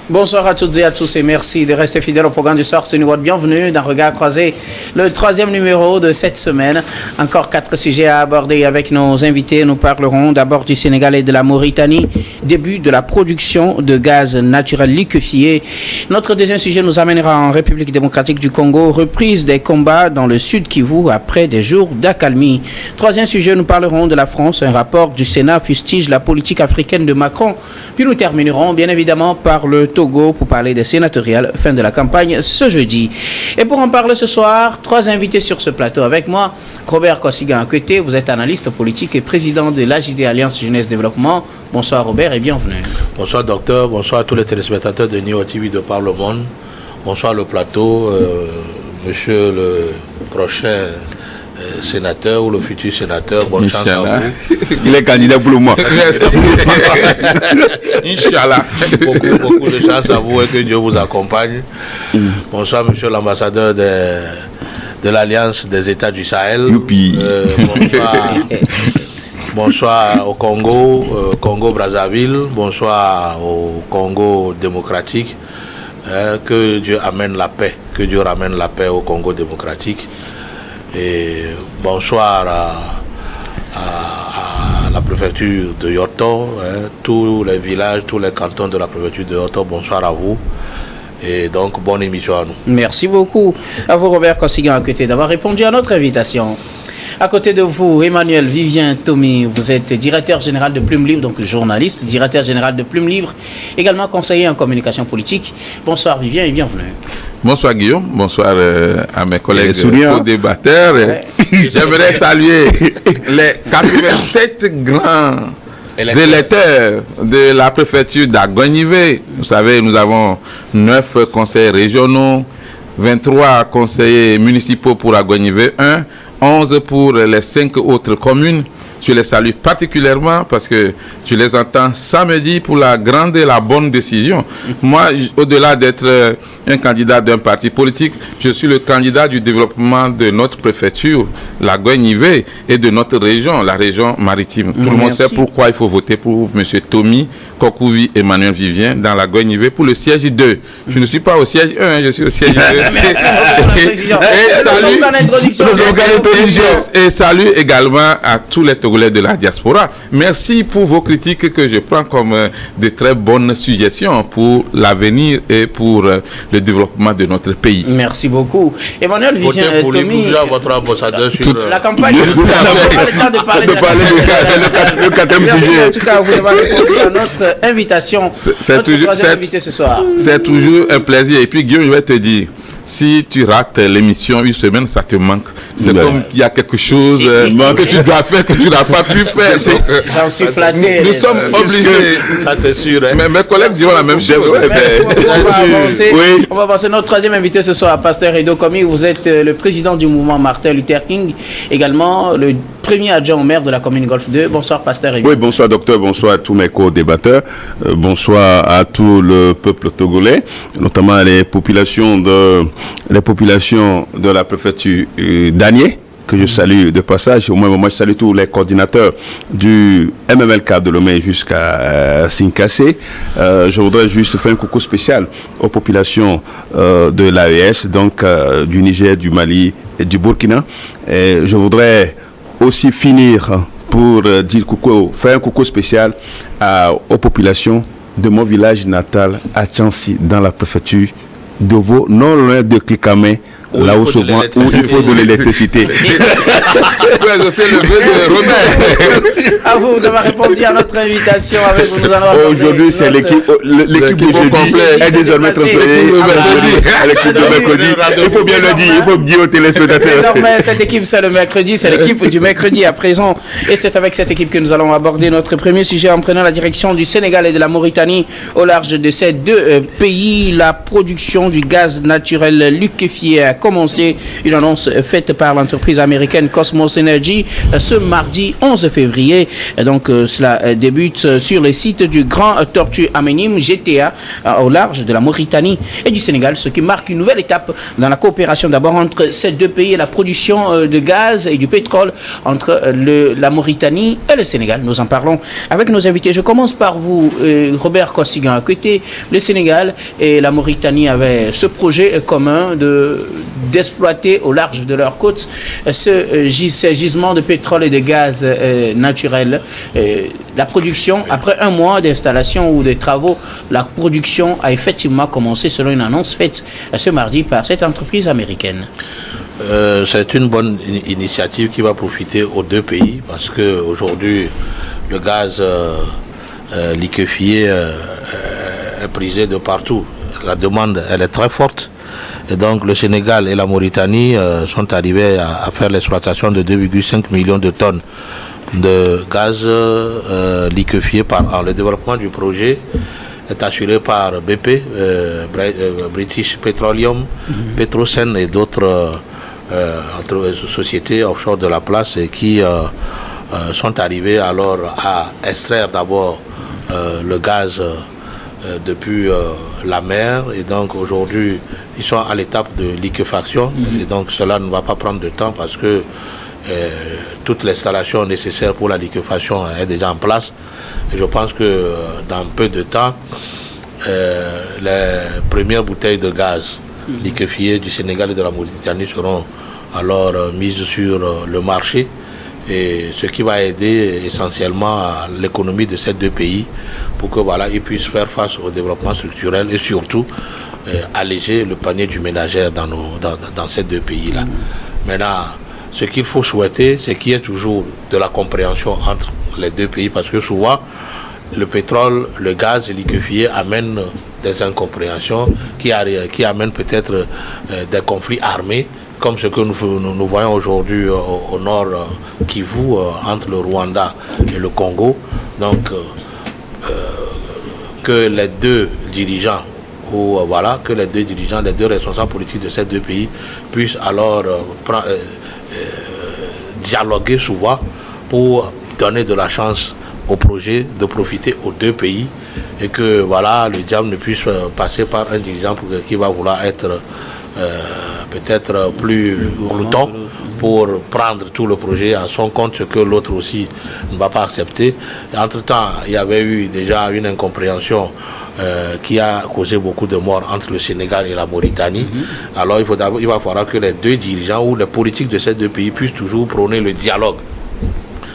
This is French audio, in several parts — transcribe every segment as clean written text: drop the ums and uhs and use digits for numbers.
Bonsoir à toutes et à tous et merci de rester fidèles au programme du soir. C'est une fois de bienvenue dans Regard Croisé, le 3e numéro de cette semaine. Encore 4 sujets à aborder avec nos invités. Nous parlerons d'abord du Sénégal et de la Mauritanie, début de la production de gaz naturel liquéfié. Notre deuxième sujet nous amènera en République démocratique du Congo, reprise des combats dans le Sud Kivu après des jours d'accalmie. Troisième sujet, nous parlerons de la France. Un rapport du Sénat fustige la politique africaine de Macron. Puis nous terminerons bien évidemment par le Togo pour parler des sénatoriales, fin de la campagne ce jeudi. Et pour en parler ce soir, 3 invités sur ce plateau avec moi. Robert Kosiga-Akwete, vous êtes analyste politique et président de l'AJD Alliance Jeunesse Développement. Bonsoir Robert et bienvenue. Bonsoir docteur, bonsoir à tous les téléspectateurs de Neo TV de par le monde. Bonsoir le plateau, monsieur le prochain sénateur ou le futur sénateur, bonne chance à vous. Il est candidat pour le mois. Inch'Allah. Beaucoup de chance à vous et que Dieu vous accompagne. Bonsoir monsieur l'ambassadeur de l'Alliance des États du Sahel. Bonsoir au Congo, Congo-Brazzaville. Bonsoir au Congo démocratique. Que Dieu amène la paix. Que Dieu ramène la paix au Congo démocratique. Et bonsoir à la préfecture de Yoto, tous les villages, tous les cantons de la préfecture de Yoto, bonsoir à vous. Et donc, bonne émission à nous. Merci beaucoup à vous, Robert Kosiga-Akwete, d'avoir répondu à notre invitation. À côté de vous, Emmanuel Vivien Tomi, vous êtes directeur général de Plume Libre, donc journaliste, directeur général de Plume Libre, également conseiller en communication politique. Bonsoir Vivien et bienvenue. Bonsoir Guillaume, bonsoir à mes collègues co-débatteurs. Ouais. J'aimerais saluer les 87 grands électeurs de la préfecture d'Aguenivé. Vous savez, nous avons 9 conseillers régionaux, 23 conseillers municipaux pour Aguenivé 1, 11 pour les 5 autres communes. Je les salue particulièrement parce que je les entends samedi pour la grande et la bonne décision. Moi, au-delà d'être un candidat d'un parti politique, je suis le candidat du développement de notre préfecture, la Guenivé, et de notre région, la région maritime. Tout le monde sait pourquoi il faut voter pour M. Tomi Kokouvi Emmanuel Vivien dans la Guenivé pour le siège 2. Je ne suis pas au siège 1, je suis au siège 2. Merci pour la précision. Et salut également à tous les Togolais de la diaspora. Merci pour vos critiques que je prends comme de très bonnes suggestions pour l'avenir et pour le développement de notre pays. Merci beaucoup. Emmanuel Vivien Tomi, votre ambassadeur sur la campagne. Vous n'avez pas le temps de parler le quatrième sujet. En tout cas, vous avez répondu à notre invitation. C'est toujours invité ce soir. C'est toujours un plaisir. Et puis Guillaume, je vais te dire, si tu rates l'émission une semaine, ça te manque. C'est comme qu'il y a quelque chose que tu dois faire, que tu n'as pas pu faire. J'en suis flatté. Nous sommes obligés. Ça, c'est sûr. Hein. Mais mes collègues diront la même chose. On va avancer. Notre troisième invité ce soir, Pasteur Edo Komi. Vous êtes le président du mouvement Martin Luther King, également le premier adjoint au maire de la commune Golfe 2. Bonsoir, Pasteur Edo. Oui, bonsoir, docteur. Bonsoir à tous mes co-débatteurs. Bonsoir à tout le peuple togolais, notamment les populations de la préfecture d'Anié, que je salue de passage. Au moment, je salue tous les coordinateurs du MMLK de Lomé jusqu'à Sinkassé. Je voudrais juste faire un coucou spécial aux populations de l'AES, donc du Niger, du Mali et du Burkina. Et je voudrais aussi finir pour dire coucou, faire un coucou spécial aux populations de mon village natal à Tchansi, dans la préfecture de Vaud, non loin de Klikamé, là où souvent il faut de l'électricité. À vous d'avoir répondu à notre invitation. Avec vous, nous allons aujourd'hui, c'est l'équipe de jeudi est désormais transférée à l'équipe de mercredi. Il faut bien le dire, il faut dire aux téléspectateurs. Désormais, cette équipe, c'est le mercredi, c'est l'équipe du mercredi à présent. Et c'est avec cette équipe que nous allons aborder notre premier sujet en prenant la direction du Sénégal et de la Mauritanie au large de ces 2 pays. La production du gaz naturel liquéfié à commencé. Une annonce faite par l'entreprise américaine Cosmos Energy ce mardi 11 février. Donc cela débute sur les sites du Grand Tortue Aménime GTA au large de la Mauritanie et du Sénégal, ce qui marque une nouvelle étape dans la coopération d'abord entre ces deux pays et la production de gaz et du pétrole entre la Mauritanie et le Sénégal. Nous en parlons avec nos invités. Je commence par vous, Robert Kossigan. À côté, le Sénégal et la Mauritanie avaient ce projet commun d'exploiter au large de leurs côtes ces gisements de pétrole et de gaz naturel. La production, après un mois d'installation ou de travaux, la production a effectivement commencé selon une annonce faite ce mardi par cette entreprise américaine. C'est une bonne initiative qui va profiter aux deux pays parce qu'aujourd'hui, le gaz liquéfié est prisé de partout. La demande, elle est très forte. Et donc, le Sénégal et la Mauritanie sont arrivés à faire l'exploitation de 2,5 millions de tonnes de gaz liquéfié par an. Le développement du projet est assuré par BP, British Petroleum, Petrosen et d'autres sociétés offshore de la place et qui sont arrivés alors à extraire d'abord le gaz depuis la mer et donc aujourd'hui ils sont à l'étape de liquéfaction et donc cela ne va pas prendre de temps parce que toute l'installation nécessaire pour la liquéfaction est déjà en place et je pense que dans peu de temps les premières bouteilles de gaz liquéfiées du Sénégal et de la Mauritanie seront alors mises sur le marché et ce qui va aider essentiellement à l'économie de ces deux pays pour que voilà ils puissent faire face au développement structurel et surtout alléger le panier du ménagère dans ces deux pays-là. Maintenant, ce qu'il faut souhaiter, c'est qu'il y ait toujours de la compréhension entre les deux pays parce que souvent, le pétrole, le gaz liquéfié amènent des incompréhensions qui amènent peut-être des conflits armés comme ce que nous voyons aujourd'hui au nord Kivu, entre le Rwanda et le Congo. Donc, que les deux dirigeants, les deux responsables politiques de ces deux pays puissent alors dialoguer souvent pour donner de la chance au projet de profiter aux deux pays et que voilà le diable ne puisse passer par un dirigeant qui va vouloir être peut-être plus glouton pour prendre tout le projet à son compte, ce que l'autre aussi ne va pas accepter. Entre-temps, il y avait eu déjà une incompréhension qui a causé beaucoup de morts entre le Sénégal et la Mauritanie. Alors il va falloir que les deux dirigeants ou les politiques de ces deux pays puissent toujours prôner le dialogue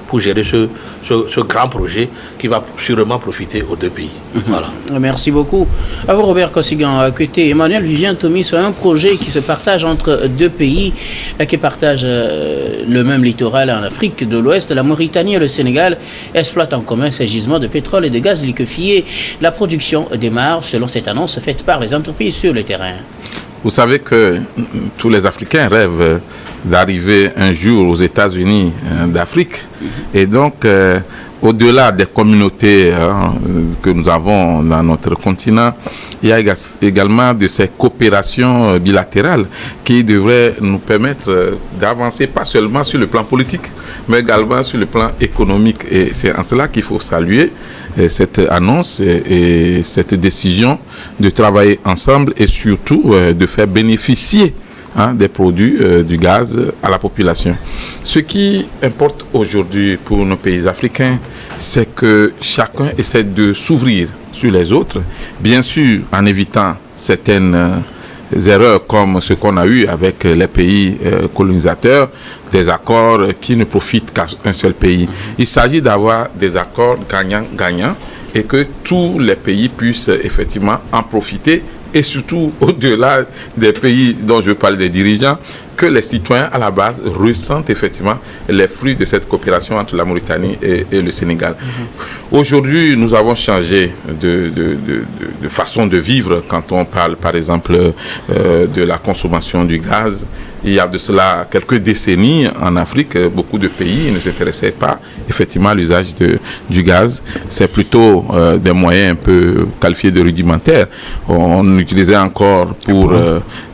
pour gérer ce grand projet qui va sûrement profiter aux deux pays. Voilà. Merci beaucoup. À vous, Robert Kossigan. À côté, Emmanuel Vivien Thomy, c'est un projet qui se partage entre deux pays qui partagent le même littoral en Afrique de l'Ouest. La Mauritanie et le Sénégal exploitent en commun ces gisements de pétrole et de gaz liquéfié. La production démarre selon cette annonce faite par les entreprises sur le terrain. Vous savez que tous les Africains rêvent d'arriver un jour aux États-Unis d'Afrique. Et donc, au-delà des communautés que nous avons dans notre continent, il y a également de ces coopérations bilatérales qui devraient nous permettre d'avancer pas seulement sur le plan politique, mais également sur le plan économique. Et c'est en cela qu'il faut saluer cette annonce et cette décision de travailler ensemble et surtout de faire bénéficier des produits du gaz à la population. Ce qui importe aujourd'hui pour nos pays africains, c'est que chacun essaie de s'ouvrir sur les autres, bien sûr en évitant certaines erreurs comme ce qu'on a eu avec les pays colonisateurs, des accords qui ne profitent qu'à un seul pays. Il s'agit d'avoir des accords gagnant-gagnant et que tous les pays puissent effectivement en profiter et surtout au-delà des pays dont je parle des dirigeants, que les citoyens à la base ressentent effectivement les fruits de cette coopération entre la Mauritanie et le Sénégal. Aujourd'hui, nous avons changé de façon de vivre quand on parle par exemple de la consommation du gaz. il y a de cela quelques décennies, en Afrique, beaucoup de pays ne s'intéressaient pas effectivement à l'usage du gaz. C'est plutôt des moyens un peu qualifiés de rudimentaires. On utilisait encore pour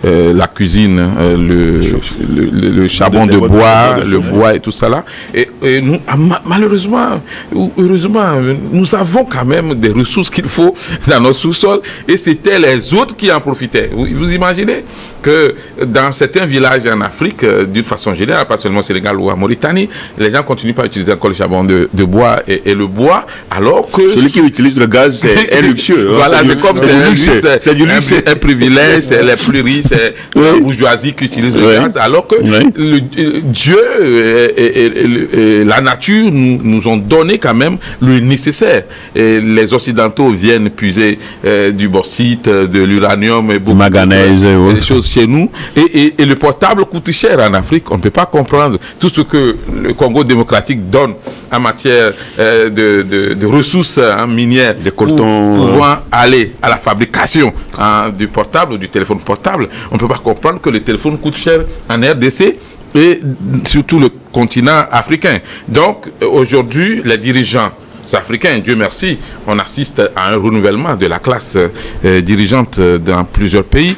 la cuisine le charbon de bois, le bois et tout ça là. Et nous, malheureusement ou heureusement, nous avons quand même des ressources qu'il faut dans nos sous-sols, et c'était les autres qui en profitaient. Vous imaginez que dans certains villages en Afrique, d'une façon générale, pas seulement au Sénégal ou en Mauritanie, les gens continuent pas à utiliser encore le charbon de bois et le bois, alors que celui qui utilise le gaz c'est luxueux. Voilà, c'est comme c'est du luxe, c'est un privilège, c'est les plus riches, c'est la bourgeoisie qui utilise le gaz, alors que Dieu et la nature nous ont donné quand même le nécessaire. Et les Occidentaux viennent puiser du bauxite, de l'uranium et beaucoup de choses chez nous. Et le portable coûte cher en Afrique. On ne peut pas comprendre tout ce que le Congo démocratique donne en matière de ressources minières, de coton, pouvant aller à la fabrication du portable ou du téléphone portable. On ne peut pas comprendre que le téléphone coûte cher en RDC et surtout le continent africain. Donc aujourd'hui, les dirigeants africains, Dieu merci, on assiste à un renouvellement de la classe dirigeante dans plusieurs pays.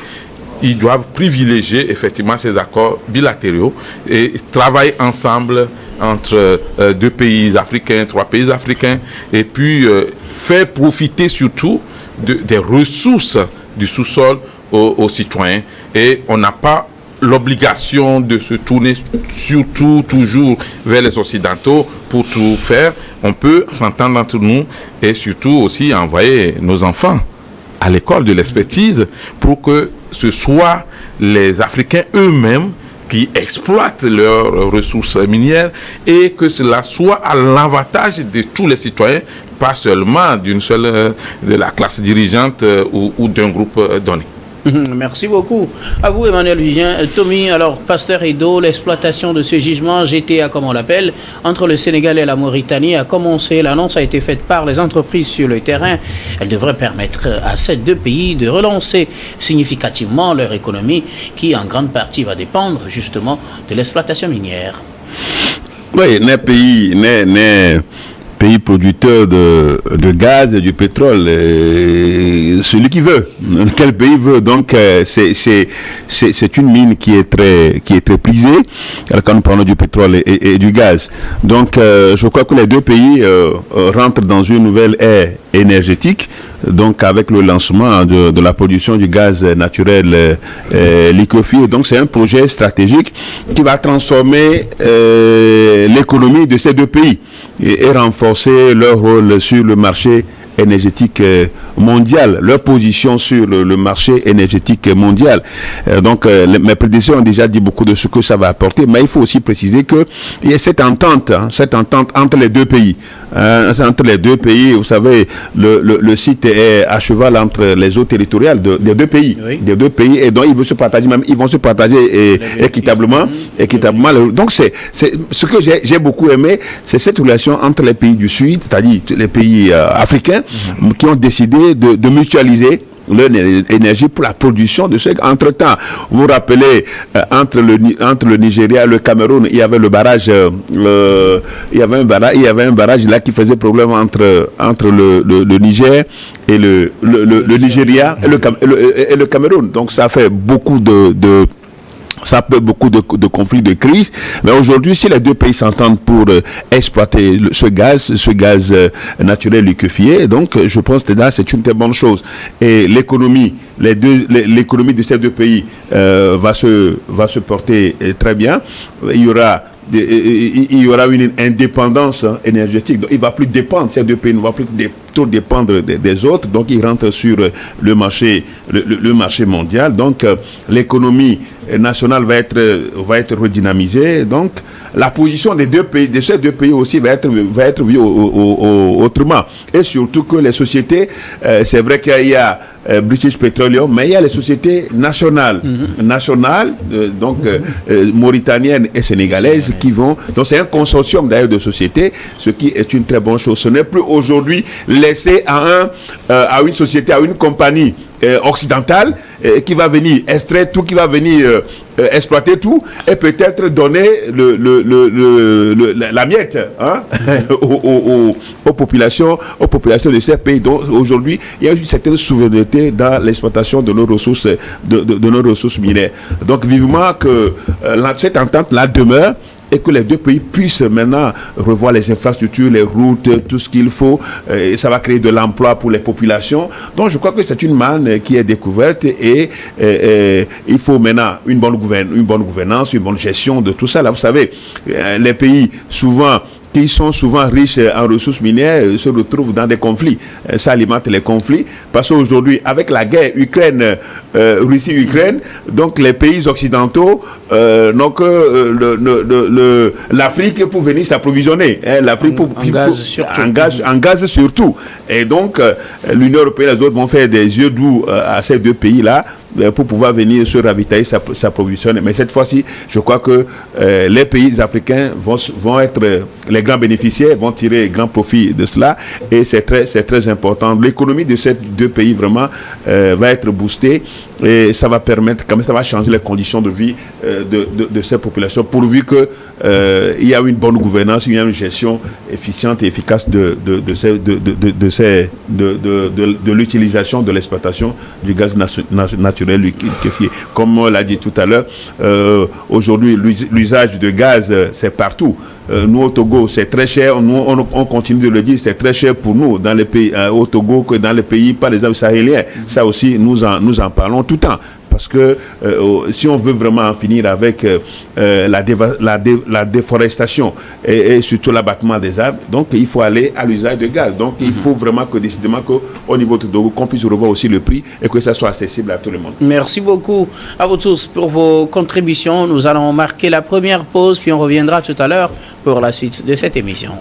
Ils doivent privilégier effectivement ces accords bilatéraux et travailler ensemble entre deux pays africains, trois pays africains, et puis faire profiter surtout des ressources du sous-sol aux citoyens. Et on n'a pas l'obligation de se tourner surtout toujours vers les Occidentaux pour tout faire. On peut s'entendre entre nous et surtout aussi envoyer nos enfants à l'école de l'expertise pour que ce soit les Africains eux-mêmes qui exploitent leurs ressources minières et que cela soit à l'avantage de tous les citoyens, pas seulement d'une seule de la classe dirigeante ou d'un groupe donné. Merci beaucoup. À vous, Emmanuel Vivien. Tommy, alors, Pasteur Edo, l'exploitation de ce gisement GTA, comme on l'appelle, entre le Sénégal et la Mauritanie a commencé. L'annonce a été faite par les entreprises sur le terrain. Elle devrait permettre à ces deux pays de relancer significativement leur économie, qui en grande partie va dépendre justement de l'exploitation minière. Oui, pays producteur de gaz et du pétrole, celui qui veut, quel pays veut. Donc c'est une mine qui est très prisée quand nous parlons du pétrole et du gaz. Donc je crois que les deux pays rentrent dans une nouvelle ère énergétique. Donc avec le lancement de la production du gaz naturel liquéfié. Donc c'est un projet stratégique qui va transformer l'économie de ces deux pays et renforcer leur rôle sur le marché énergétique mondial, leur position sur le marché énergétique mondial. Donc mes prédécesseurs ont déjà dit beaucoup de ce que ça va apporter, mais il faut aussi préciser que il y a cette entente entre les deux pays. Entre les deux pays, vous savez, le site est à cheval entre les eaux territoriales des deux pays, et donc ils vont se partager équitablement. Donc c'est ce que j'ai beaucoup aimé, c'est cette relation entre les pays du Sud, c'est-à-dire les pays africains, qui ont décidé de mutualiser leur énergie pour la production de ce. Entre-temps, vous vous rappelez, entre le Nigeria et le Cameroun, il y avait le barrage, il y avait un barrage là qui faisait problème entre le Niger et le Nigeria et le Cameroun. Donc ça fait beaucoup de conflits, de crises. Mais aujourd'hui, si les deux pays s'entendent pour exploiter ce gaz naturel liquéfié, donc je pense que là, c'est une très bonne chose. Et l'économie de ces deux pays va se porter très bien. Il y aura une indépendance énergétique. Donc, il ne va plus dépendre, ces deux pays ne vont plus dépendre des autres. Donc, ils rentrent sur le marché mondial. Donc, l'économie nationale va être redynamisée. Donc, la position de ces deux pays aussi va être vue autrement. Et surtout que les sociétés, c'est vrai qu'il y a British Petroleum, mais il y a les sociétés nationales, mauritaniennes et sénégalaises qui vont. Donc c'est un consortium d'ailleurs de sociétés, ce qui est une très bonne chose. Ce n'est plus aujourd'hui laissé à une société, à une compagnie occidentale qui va venir extraire tout, qui va venir exploiter tout et peut-être donner la miette aux populations de ces pays. Donc aujourd'hui, il y a une certaine souveraineté dans l'exploitation de nos ressources, de nos ressources minières. Donc vivement que cette entente-là demeure et que les deux pays puissent maintenant revoir les infrastructures, les routes, tout ce qu'il faut. Et ça va créer de l'emploi pour les populations. Donc je crois que c'est une manne qui est découverte et il faut maintenant une bonne gouvernance, une bonne gestion de tout ça. Là, vous savez, les pays souvent qui sont souvent riches en ressources minières se retrouvent dans des conflits. Ça alimente les conflits parce qu'aujourd'hui, avec la guerre Russie-Ukraine, donc les pays occidentaux n'ont que l'Afrique pour venir s'approvisionner. L'Afrique en gaz surtout. Et donc, l'Union européenne et les autres vont faire des yeux doux à ces deux pays-là pour pouvoir venir se ravitailler, s'approvisionner. Mais cette fois-ci, je crois que les pays africains vont être les grands bénéficiaires, vont tirer grand profit de cela. Et c'est très important. L'économie de ces deux pays, vraiment, va être boostée. Et ça va permettre, quand même, ça va changer les conditions de vie de ces populations, pourvu que il y a une bonne gouvernance, il y a une gestion efficiente et efficace de l'utilisation, de l'exploitation du gaz naturel liquéfié. Comme on l'a dit tout à l'heure, aujourd'hui, l'usage de gaz, c'est partout. Nous, au Togo, c'est très cher. Nous, on continue de le dire, c'est très cher pour nous dans les pays, au Togo, que dans les pays, par exemple, sahéliens. Ça aussi, nous en parlons tout le temps. Parce que si on veut vraiment en finir avec la déforestation et surtout l'abattement des arbres, donc il faut aller à l'usage de gaz. Donc il faut vraiment que décidément qu'au niveau de Togo, qu'on puisse revoir aussi le prix et que ça soit accessible à tout le monde. Merci beaucoup à vous tous pour vos contributions. Nous allons marquer la première pause, puis on reviendra tout à l'heure pour la suite de cette émission.